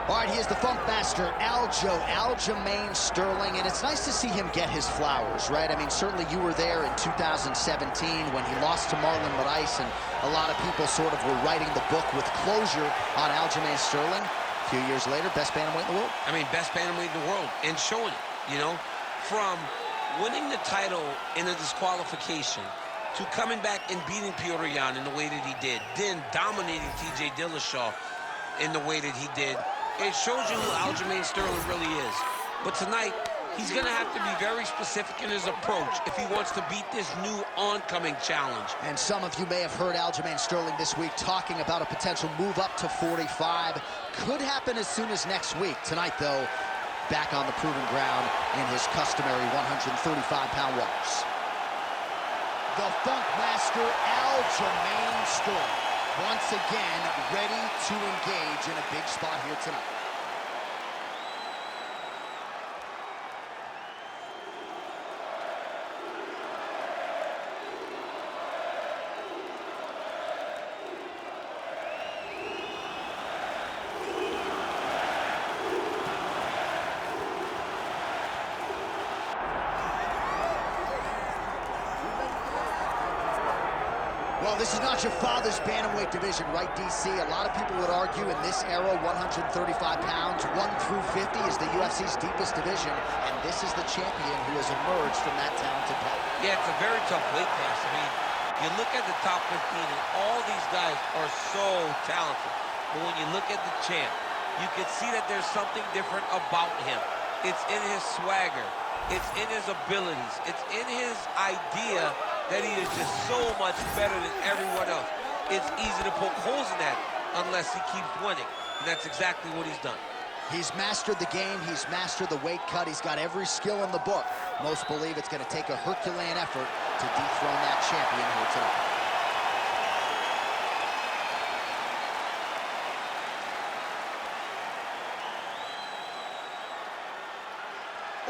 All right, he is the Funk Master, Aljamain Sterling, and it's nice to see him get his flowers, right? I mean, certainly you were there in 2017 when he lost to Marlon Moraes, and a lot of people sort of were writing the book with closure on Aljamain Sterling. A few years later, best bantamweight in the world. I mean, best bantamweight in the world, and showing it, you know? From winning the title in a disqualification to coming back and beating Petr Yan in the way that he did, then dominating TJ Dillashaw in the way that he did. It shows you who Aljamain Sterling really is. But tonight, he's going to have to be very specific in his approach if he wants to beat this new oncoming challenge. And some of you may have heard Aljamain Sterling this week talking about a potential move up to 45. Could happen as soon as next week. Tonight, though, back on the proven ground in his customary 135-pound waters. The Funk Master, Aljamain Sterling, once again ready to engage in a big spot here tonight. Well, this is not your father's bantamweight division, right, DC? A lot of people would argue in this era, 135 pounds, 1 through 50 is the UFC's deepest division, and this is the champion who has emerged from that talented pack. Yeah, it's a very tough weight class. I mean, you look at the top 15, and all these guys are so talented. But when you look at the champ, you can see that there's something different about him. It's in his swagger. It's in his abilities. It's in his idea that he is just so much better than everyone else. It's easy to poke holes in that unless he keeps winning. And that's exactly what he's done. He's mastered the game. He's mastered the weight cut. He's got every skill in the book. Most believe it's going to take a Herculean effort to dethrone that champion here tonight.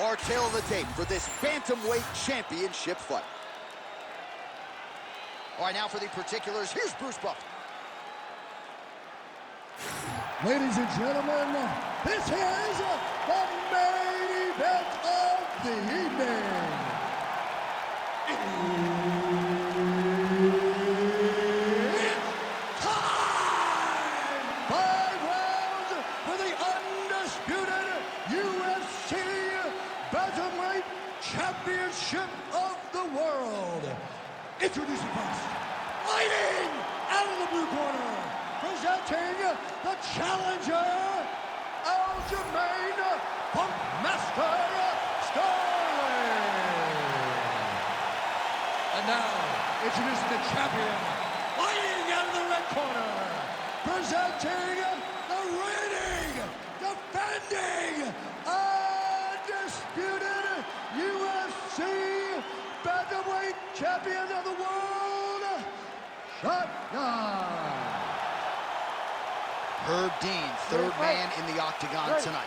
Our tail of the tape for this bantamweight championship fight. All right, now for the particulars, here's Bruce Buffer. Ladies and gentlemen, this is the main event of the evening. It's time! 5 rounds for the undisputed UFC Bantamweight Championship of the world. Introducing first, fighting out of the blue corner, presenting the challenger, Aljamain Funk Master Sterling. And now, introducing the champion, fighting out of the red corner, presenting the reigning, defending, undisputed UFC Bantamweight champion of the world, Shotgun. Herb Dean, third man in the octagon tonight.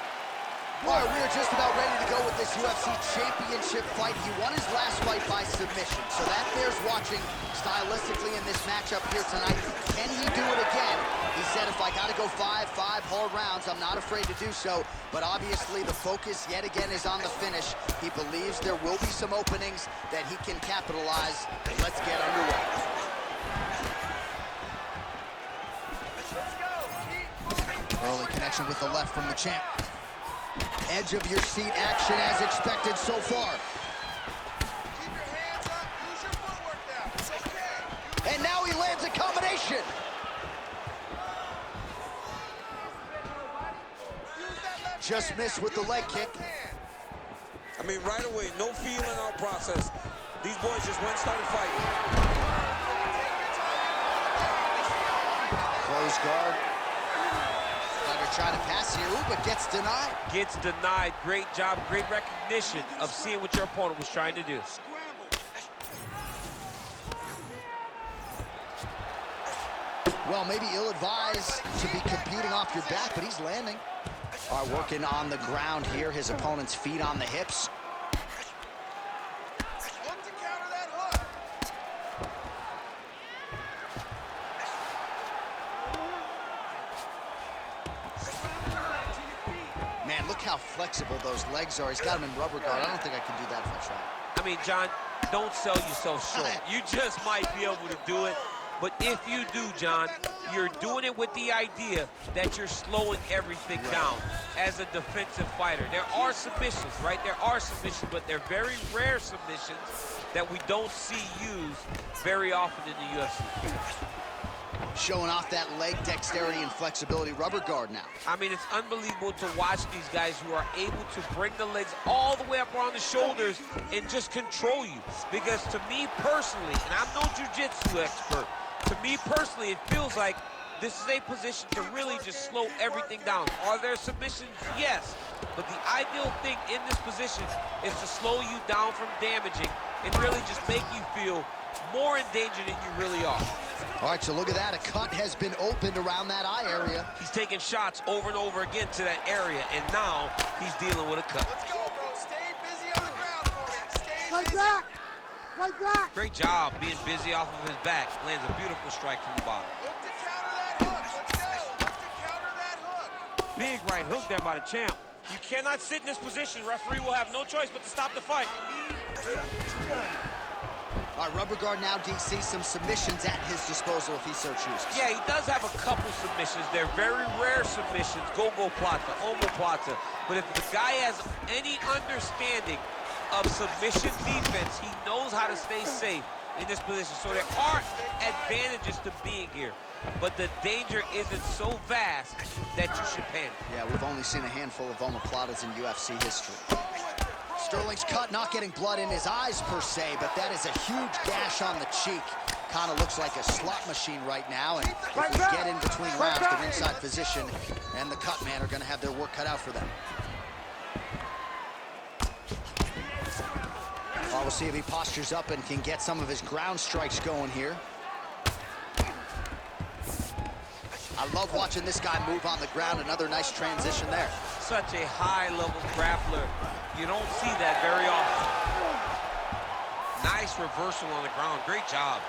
All right, we are just about ready to go with this UFC championship fight. He won his last fight by submission, so that bears watching stylistically in this matchup here tonight. Can he do it again? He said, if I got to go five hard rounds, I'm not afraid to do so. But obviously, the focus yet again is on the finish. He believes there will be some openings that he can capitalize. Let's get underway. Early connection with the left from the champ. Edge of your seat action as expected so far. Keep your hands up, use your footwork now. It's okay. And now he lands a combination. Just missed with the leg kick. I mean, right away, no feeling out process. These boys just went and started fighting. Close guard. Try to pass here, but gets denied. Gets denied. Great job, great recognition of seeing what your opponent was trying to do. Well, maybe ill-advised to be competing off your back, but he's landing. All right, working on the ground here. His opponent's feet on the hips. Look to counter that hook. look how flexible those legs are. He's got him in rubber guard. I don't think I can do that if I try. I mean, John, don't sell yourself short. You just might be able to do it. But if you do, John, you're doing it with the idea that you're slowing everything down as a defensive fighter. There are submissions, right? There are submissions, but they're very rare submissions that we don't see used very often in the UFC. Showing off that leg dexterity and flexibility. Rubber guard now. I mean, it's unbelievable to watch these guys who are able to bring the legs all the way up around the shoulders and just control you. Because to me personally, and I'm no jiu-jitsu expert, to me personally, it feels like this is a position to really just slow everything down. Are there submissions? Yes. But the ideal thing in this position is to slow you down from damaging and really just make you feel more in danger than you really are. All right, so look at that. A cut has been opened around that eye area. He's taking shots over and over again to that area, and now he's dealing with a cut. Let's go, bro. Stay busy on the ground for me. Stay Like busy. that! Like that! Great job being busy off of his back. Lands a beautiful strike from the bottom. Look to counter that hook. Let's go. Look to counter that hook. Big right hook there by the champ. You cannot sit in this position. Referee will have no choice but to stop the fight. All right, rubber guard now, DC. Some submissions at his disposal if he so chooses. Yeah, he does have a couple submissions. They're very rare submissions. Go-go plata, omoplata. But if the guy has any understanding of submission defense, he knows how to stay safe in this position. So there are advantages to being here, but the danger isn't so vast that you should panic. Yeah, we've only seen a handful of omoplatas in UFC history. Sterling's cut, not getting blood in his eyes per se, but that is a huge gash on the cheek. Kind of looks like a slot machine right now, and if we get in between rounds, the ringside physician and the cut man are going to have their work cut out for them. Well, we'll see if he postures up and can get some of his ground strikes going here. I love watching this guy move on the ground. Another nice transition there. Such a high-level grappler. You don't see that very often. Nice reversal on the ground. Great job.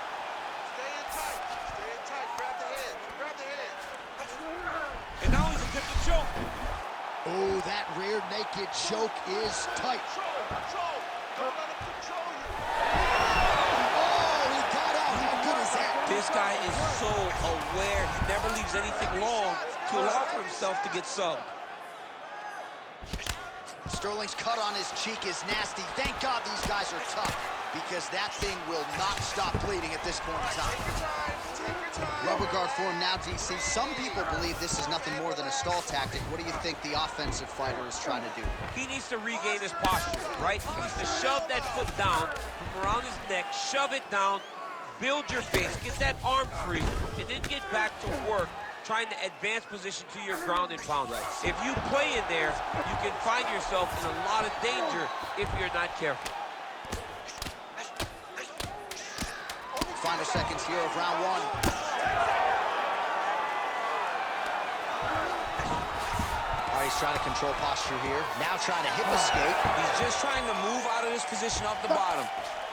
Stay in tight. Stay in tight. Grab the head. Grab the head. And now he's attempting to choke. Oh, that rear naked choke is tight. Control. Don't let him control you. Oh, he got out. How good is that? This guy is so aware. He never leaves anything long to allow for himself to get subbed. Sterling's cut on his cheek is nasty. Thank God these guys are tough, because that thing will not stop bleeding at this point in time. Take your time. Take your time. Rubber guard for him now, DC. Some people believe this is nothing more than a stall tactic. What do you think the offensive fighter is trying to do? He needs to regain his posture, right? He needs to shove that foot down from around his neck, shove it down, build your base, get that arm free, and then get back to work trying to advance position to your ground and pound. If you play in there, you can find yourself in a lot of danger if you're not careful. Final seconds here of round one. All right, he's trying to control posture here. Now trying to hip escape. He's just trying to move out of this position off the bottom.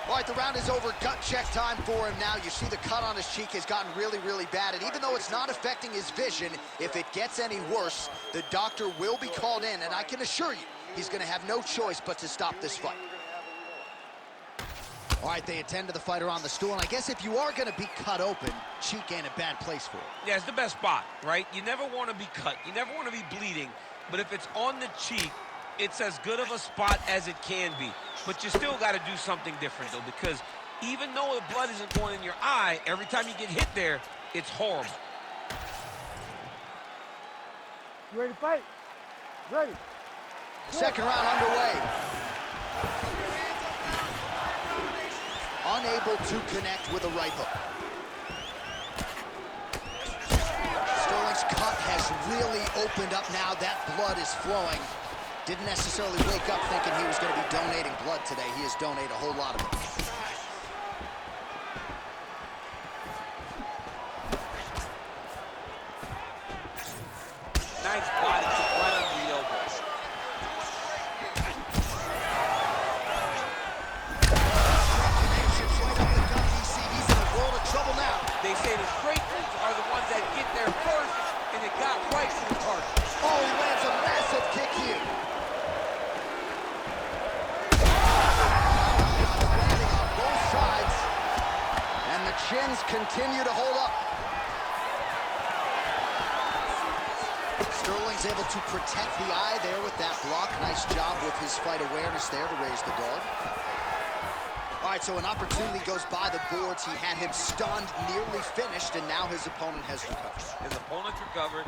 All right, the round is over. Gut check time for him now. You see the cut on his cheek has gotten really, really bad. And even though it's not affecting his vision, if it gets any worse, the doctor will be called in. And I can assure you, he's going to have no choice but to stop this fight. All right, they attend to the fighter on the stool. And I guess if you are going to be cut open, cheek ain't a bad place for it. Yeah, it's the best spot, right? You never want to be cut. You never want to be bleeding. But if it's on the cheek, it's as good of a spot as it can be. But you still got to do something different, though, because even though the blood isn't going in your eye, every time you get hit there, it's horrible. You ready to fight? Ready. Second round underway. Unable to connect with a right hook. Sterling's cut has really opened up now. That blood is flowing. Didn't necessarily wake up thinking he was going to be donating blood today. He has donated a whole lot of it. Nice body kick right under the elbows. Connections right up the gut, DC. He's in a world of trouble now. They say the great ones are the ones that get there first, and it got right to the target. Oh, he lands a massive aggressive kick here. Landing on both sides. And the chins continue to hold up. Sterling's able to protect the eye there with that block. Nice job with his fight awareness there to raise the guard. All right, so an opportunity goes by the boards. He had him stunned, nearly finished, and now his opponent has recovered. His opponent's recovered.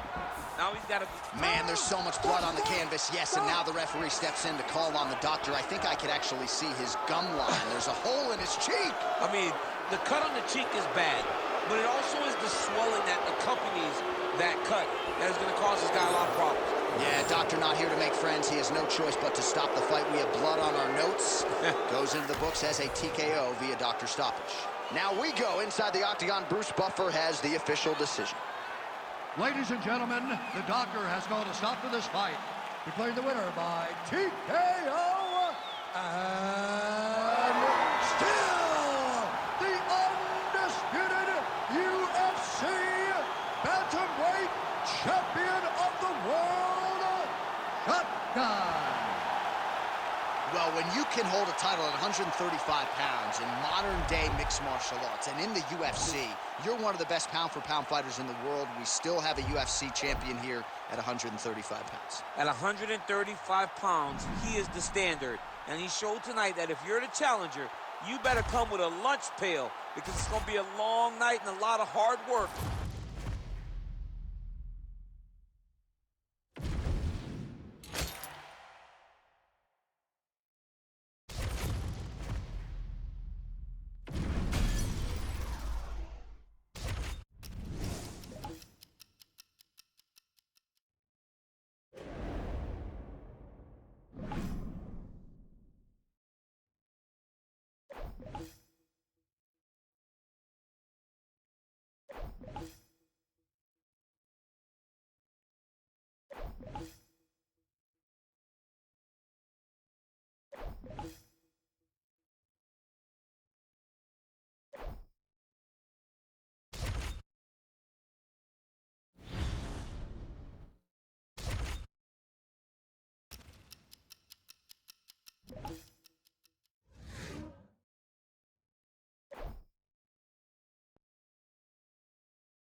Now he's got to... Man, there's so much blood on the canvas. Yes, and now the referee steps in to call on the doctor. I think I could actually see his gum line. There's a hole in his cheek. I mean, the cut on the cheek is bad, but it also is the swelling that accompanies that cut that is going to cause this guy a lot of problems. Yeah, doctor not here to make friends. He has no choice but to stop the fight. We have blood on our notes. Goes into the books as a TKO via doctor stoppage. Now we go inside the octagon. Bruce Buffer has the official decision. Ladies and gentlemen, the doctor has called a stop to this fight. Declaring the winner by TKO and still the undisputed UFC bantamweight champion of the world, Shotgun. Well, when you can hold a title at 135 pounds in modern-day mixed martial arts and in the UFC, you're one of the best pound-for-pound fighters in the world. We still have a UFC champion here at 135 pounds. At 135 pounds, he is the standard. And he showed tonight that if you're the challenger, you better come with a lunch pail because it's going to be a long night and a lot of hard work.